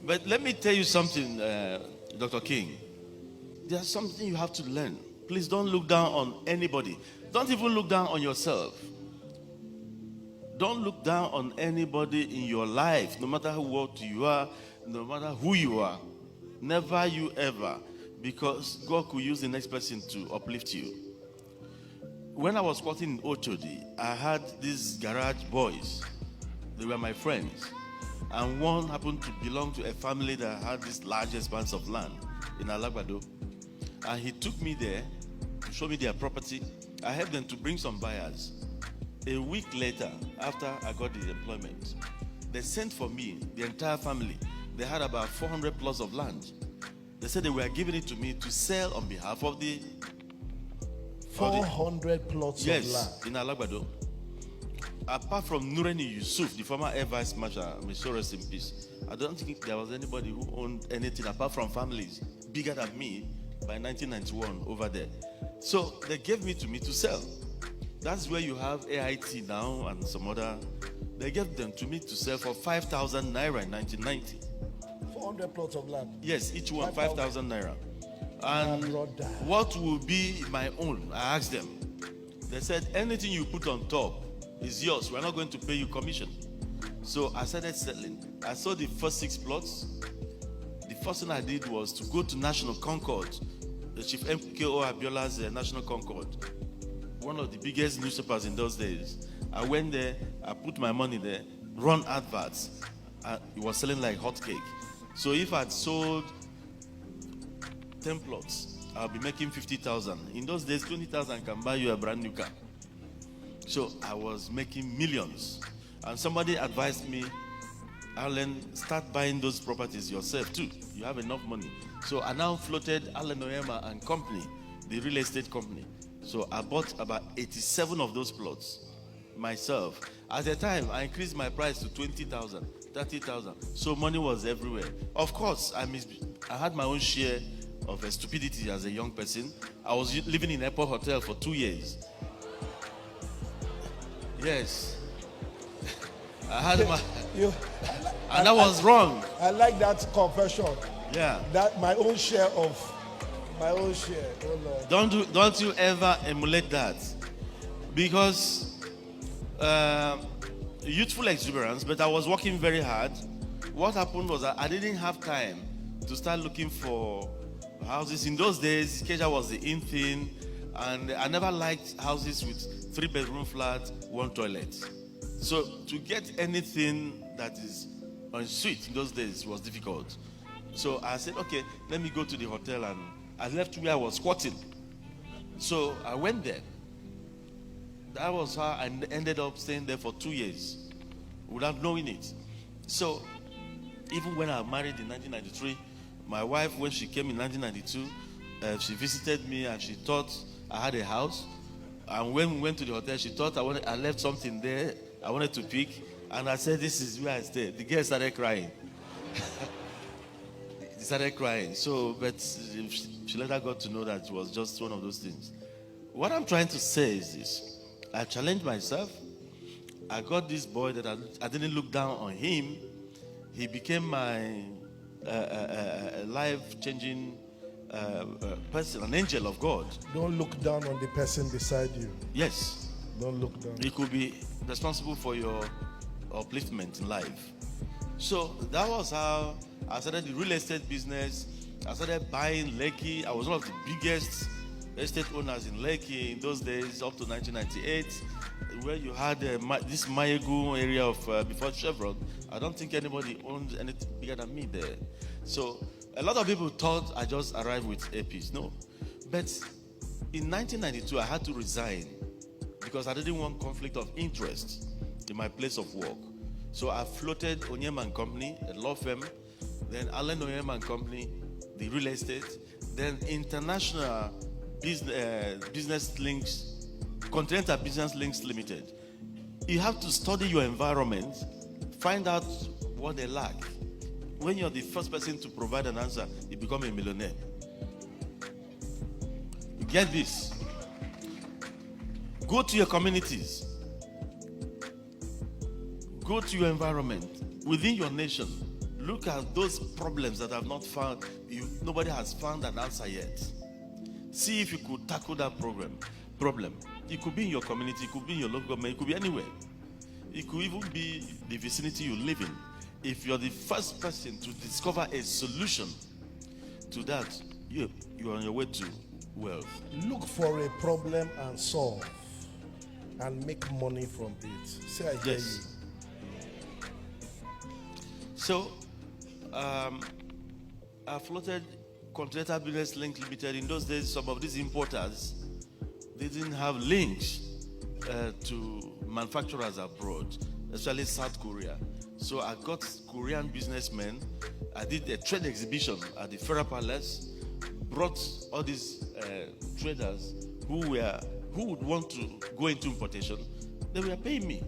But let me tell you something, Dr. King. There's something you have to learn. Please don't look down on anybody. Don't even look down on yourself. Don't look down on anybody in your life, no matter what you are, no matter who you are. Never you ever, because God could use the next person to uplift you. When I was working in Ochodi, I had these garage boys. They were my friends. And one happened to belong to a family that had this large expanse of land in Alagbado. And he took me there to show me their property. I helped them to bring some buyers. A week later, after I got the employment, they sent for me, the entire family. They had about 400 plots of land. They said they were giving it to me to sell on behalf of the 400 plots of land. Yes, in Alagbado. Apart from Nureni Yusuf, the former Air Vice Marshal, may so rest in peace, I don't think there was anybody who owned anything apart from families bigger than me by 1991 over there. So they gave me to sell. That's where you have AIT now and some other. They gave them to me to sell for 5,000 naira in 1990. 400 plots of land. Yes, each one 5,000 naira. And what will be my own? I asked them. They said, anything you put on top is yours. We're not going to pay you commission. So I started settling. I saw the first 6 plots. The first thing I did was to go to National Concord, the Chief MKO Abiola's National Concord, one of the biggest newspapers in those days. I went there, I put my money there, run adverts. It was selling like hotcake. So if I'd sold 10 plots, I'll be making 50,000. In those days, 20,000 can buy you a brand new car. So I was making millions. And somebody advised me, Alan, start buying those properties yourself too. You have enough money. So I now floated Onyema and Company, the real estate company. So I bought about 87 of those plots myself. At the time, I increased my price to 20,000, 30,000. So money was everywhere. Of course, I had my own share of stupidity as a young person. I was living in Airport Hotel for 2 years. Yes. I had my... and that was wrong. I like that confession. Yeah. That my own share. Oh Lord. Don't you ever emulate that. Because youthful exuberance, but I was working very hard. What happened was that I didn't have time to start looking for houses. In those days, Keja was the in thing, and I never liked houses with 3-bedroom flat, 1 toilet. So to get anything that is en suite in those days was difficult. So I said, okay, let me go to the hotel, and I left where I was squatting. So I went there. That was how I ended up staying there for 2 years without knowing it. So even when I married in 1993, my wife, when she came in 1992, she visited me and she thought I had a house. And when we went to the hotel, she thought I left something there I wanted to pick. And I said, this is where I stay. The girl started crying. She started crying. So, but she later got to know that it was just one of those things. What I'm trying to say is this. I challenged myself. I got this boy that I didn't look down on him. He became my life-changing person, an angel of God. Don't look down on the person beside you. Yes. Don't look down. He could be responsible for your upliftment in life. So that was how I started the real estate business. I started buying Lekki. I was one of the biggest estate owners in Lekki in those days, up to 1998, where you had this Mayegu area of before Chevron. I don't think anybody owned anything bigger than me there. So a lot of people thought I just arrived with APs. No. But in 1992, I had to resign because I didn't want conflict of interest in my place of work. So I floated Onyema and Company, a law firm, then Alan Onyema and Company, the real estate, then International Business Links, Continental Business Links Limited. You have to study your environment, find out what they lack. When you're the first person to provide an answer, you become a millionaire. You get this. Go to your communities. Go to your environment, within your nation. look at those problems that have not found, nobody has found an answer yet. See if you could tackle that problem. It could be in your community, it could be in your local government, it could be anywhere. It could even be the vicinity you live in. If you're the first person to discover a solution to that, you're on your way to wealth. Look for a problem and solve and make money from it. Say I hear Yes. So, I floated Continental Business Link Limited. In those days, some of these importers, they didn't have links to manufacturers abroad, especially South Korea. So I got Korean businessmen. I did a trade exhibition at the Federal Palace, brought all these traders who would want to go into importation. They were paying me,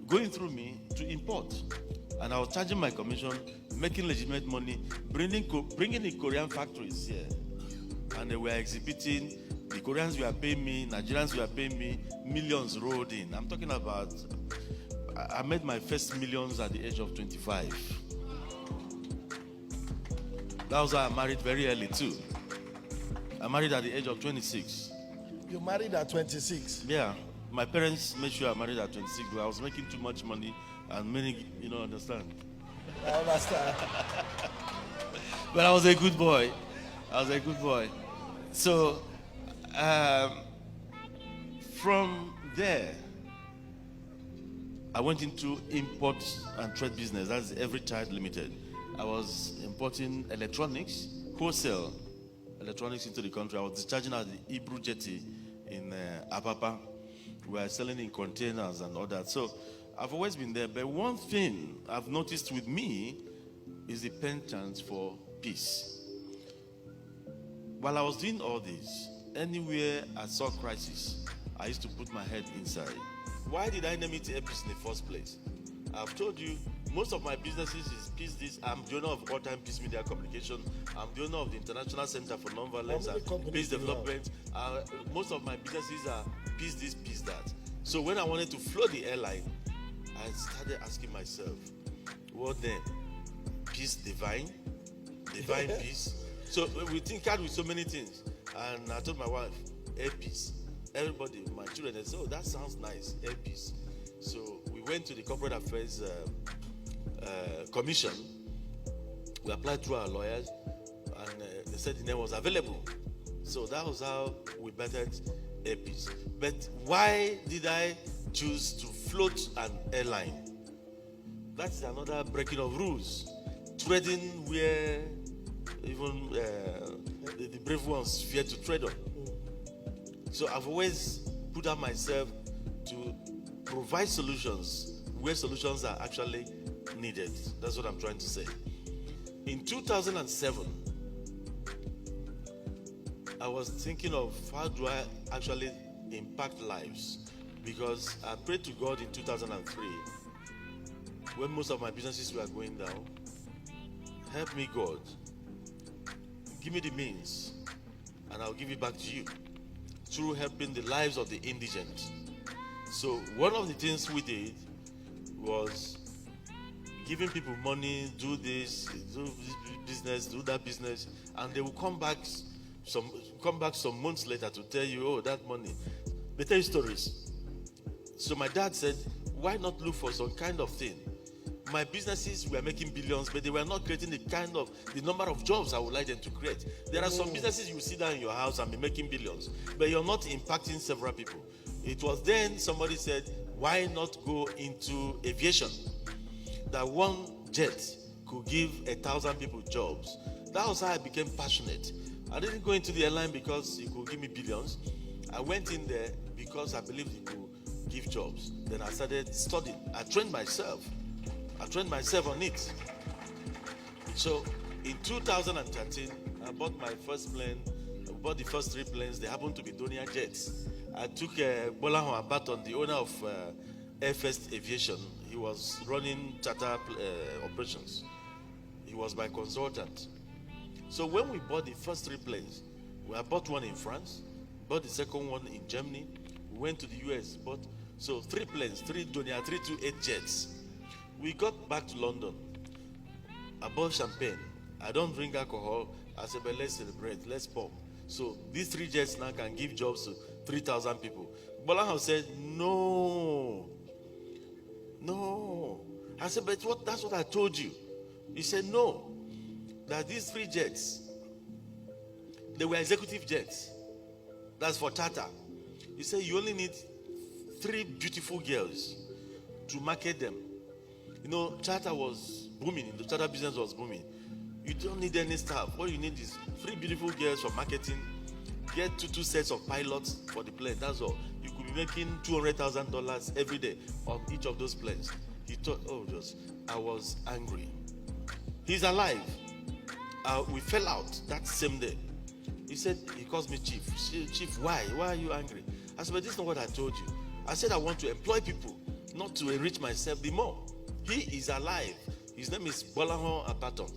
going through me to import. And I was charging my commission, making legitimate money, bringing in Korean factories here. And they were exhibiting. The Koreans were paying me, Nigerians were paying me, millions rolled in. I'm talking about, I made my first millions at the age of 25. That was why I married very early too. I married at the age of 26. You married at 26? Yeah. My parents made sure I married at 26, but I was making too much money and many, understand. I understand. But I was a good boy. So, from there, I went into import and trade business. That's Every Child Limited. I was importing electronics, wholesale electronics into the country. I was discharging at the Hebrew Jetty in Apapa. We were selling in containers and all that. So I've always been there. But one thing I've noticed with me is the penchant for peace. While I was doing all this, anywhere I saw crisis, I used to put my head inside. Why did I name it Airpeace in the first place? I've told you, most of my businesses is Peace This. I'm the owner of All-Time Peace Media Communication. I'm the owner of the International Center for Nonviolence and Peace Development. Most of my businesses are Peace This, Peace That. So when I wanted to float the airline, I started asking myself, what then? Peace divine? Divine peace? So we think out with so many things. And I told my wife, Airpeace. Everybody, my children, they said, oh, that sounds nice, Airpeace. So we went to the Corporate Affairs Commission. We applied through our lawyers, and they said the name was available. So that was how we bettered Airpeace. But why did I choose to float an airline? That's another breaking of rules. Trading where even the brave ones fear to tread on. So I've always put out myself to provide solutions where solutions are actually needed. That's what I'm trying to say. In 2007, I was thinking of how do I actually impact lives, because I prayed to God in 2003 when most of my businesses were going down. Help me, God. Give me the means, and I'll give it back to you through helping the lives of the indigent. So one of the things we did was giving people money, do this business, do that business, and they will come back some months later to tell you, oh, that money. They tell you stories. So my dad said, why not look for some kind of thing? My businesses were making billions, but they were not creating the number of jobs I would like them to create. There are some businesses you sit down in your house and be making billions, but you're not impacting several people. It was then somebody said, why not go into aviation? That one jet could give 1,000 people jobs. That was how I became passionate. I didn't go into the airline because it could give me billions. I went in there because I believed it could give jobs. Then I started studying. I trained myself on it. So in 2013, I bought my first plane. I bought the first 3 planes. They happened to be Donia jets. I took Bola Abaton, the owner of Air First Aviation. He was running charter operations. He was my consultant. So when we bought the first 3 planes, I bought one in France, bought the second one in Germany. We went to the US, bought 3 planes, 3 Donia 328 jets. We got back to London. I bought champagne. I don't drink alcohol. I said, but let's celebrate, let's pop. So these 3 jets now can give jobs to 3,000 people. Bolahao said, no. I said, but that's what I told you. He said, no. That these 3 jets, they were executive jets. That's for charter. He said, you only need 3 beautiful girls to market them. You know, charter was booming. The charter business was booming. You don't need any staff. What you need is 3 beautiful girls for marketing. Get two sets of pilots for the plane. That's all. You could be making $200,000 every day on each of those planes. He thought, I was angry. He's alive. We fell out that same day. He said, he calls me chief. Chief, why? Why are you angry? I said, but this is not what I told you. I said, I want to employ people, not to enrich myself the more. He is alive. His name is Bolahon Abaton.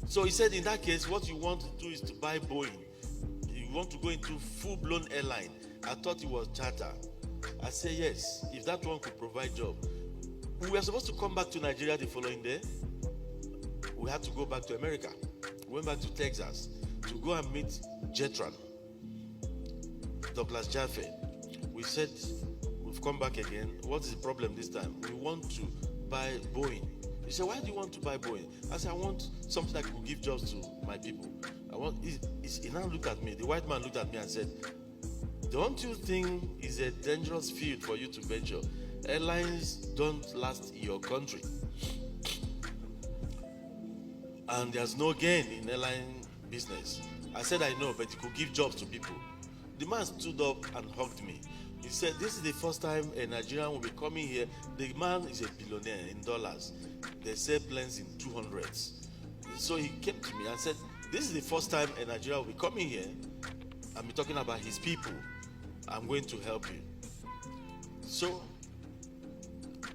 So he said, in that case, what you want to do is to buy Boeing. You want to go into full-blown airline. I thought it was charter. I said, yes, if that one could provide job. We were supposed to come back to Nigeria the following day. We had to go back to America. We went back to Texas to go and meet Jetran, Douglas Jaffe. We said, we've come back again. What is the problem this time? We want to buy Boeing. He said, why do you want to buy Boeing? I said, I want something that could give jobs to my people. He now looked at me. The white man looked at me and said, don't you think it's a dangerous field for you to venture? Airlines don't last in your country. And there's no gain in airline business. I said, I know, but it could give jobs to people. The man stood up and hugged me. He said, this is the first time a Nigerian will be coming here. The man is a billionaire in dollars. They sell planes in 200s. So he came to me and said, this is the first time a Nigerian will be coming here. I'm talking about his people. I'm going to help you. So,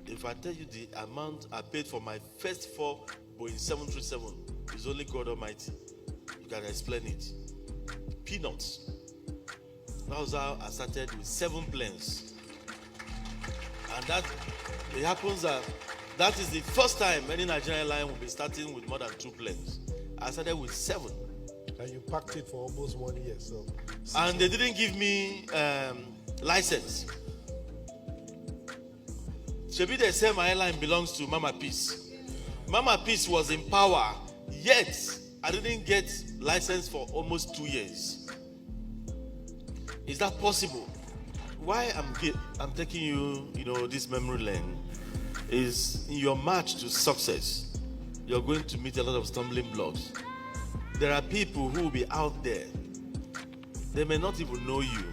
if I tell you the amount I paid for my first 4 Boeing 737, it's only God Almighty. You can explain it. Peanuts. That was how I started with 7 planes. And that, it happens that is the first time any Nigerian airline will be starting with more than 2 planes. I started with 7. And you packed it for almost 1 year. So. And they didn't give me license. Shebi, they say my airline belongs to Mama Peace. Mama Peace was in power, yet I didn't get license for almost 2 years. Is that possible? Why I'm taking you, this memory lane is in your march to success. You're going to meet a lot of stumbling blocks. There are people who will be out there. They may not even know you.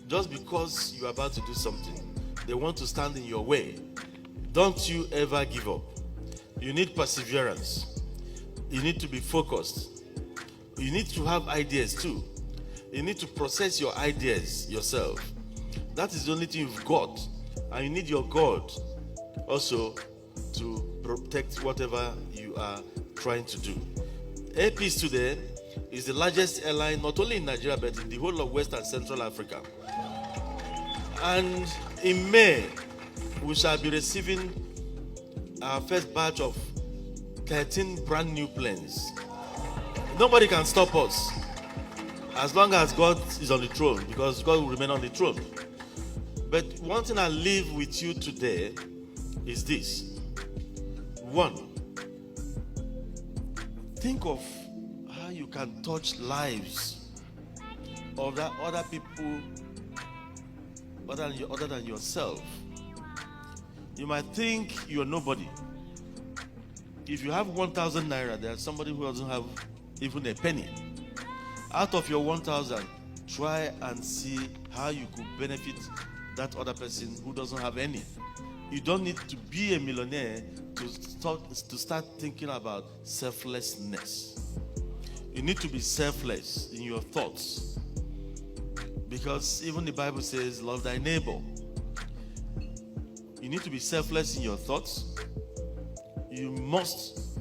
Just because you're about to do something, they want to stand in your way. Don't you ever give up. You need perseverance. You need to be focused. You need to have ideas too. You need to process your ideas yourself. That is the only thing you've got. And you need your God also to protect whatever you are trying to do. Air Peace today is the largest airline not only in Nigeria but in the whole of West and Central Africa. And in May, we shall be receiving our first batch of 13 brand new planes. Nobody can stop us as long as God is on the throne, because God will remain on the throne. But one thing I leave with you today is this. 1, think of how you can touch lives of other people other than yourself. You might think you're nobody. If you have 1,000 naira, there's somebody who doesn't have even a penny. Out of your 1,000, try and see how you could benefit that other person who doesn't have any. You don't need to be a millionaire to start thinking about selflessness. You need to be selfless in your thoughts, because even the Bible says, love thy neighbor. You need to be selfless in your thoughts. You must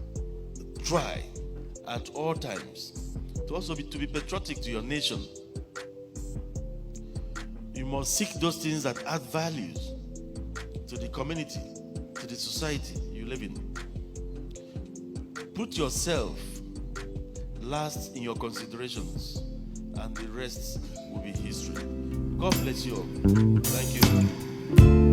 try at all times to be patriotic to your nation. You must seek those things that add values to the community, to the society you live in. Put yourself last in your considerations, and the rest will be history. God bless you all. Thank you.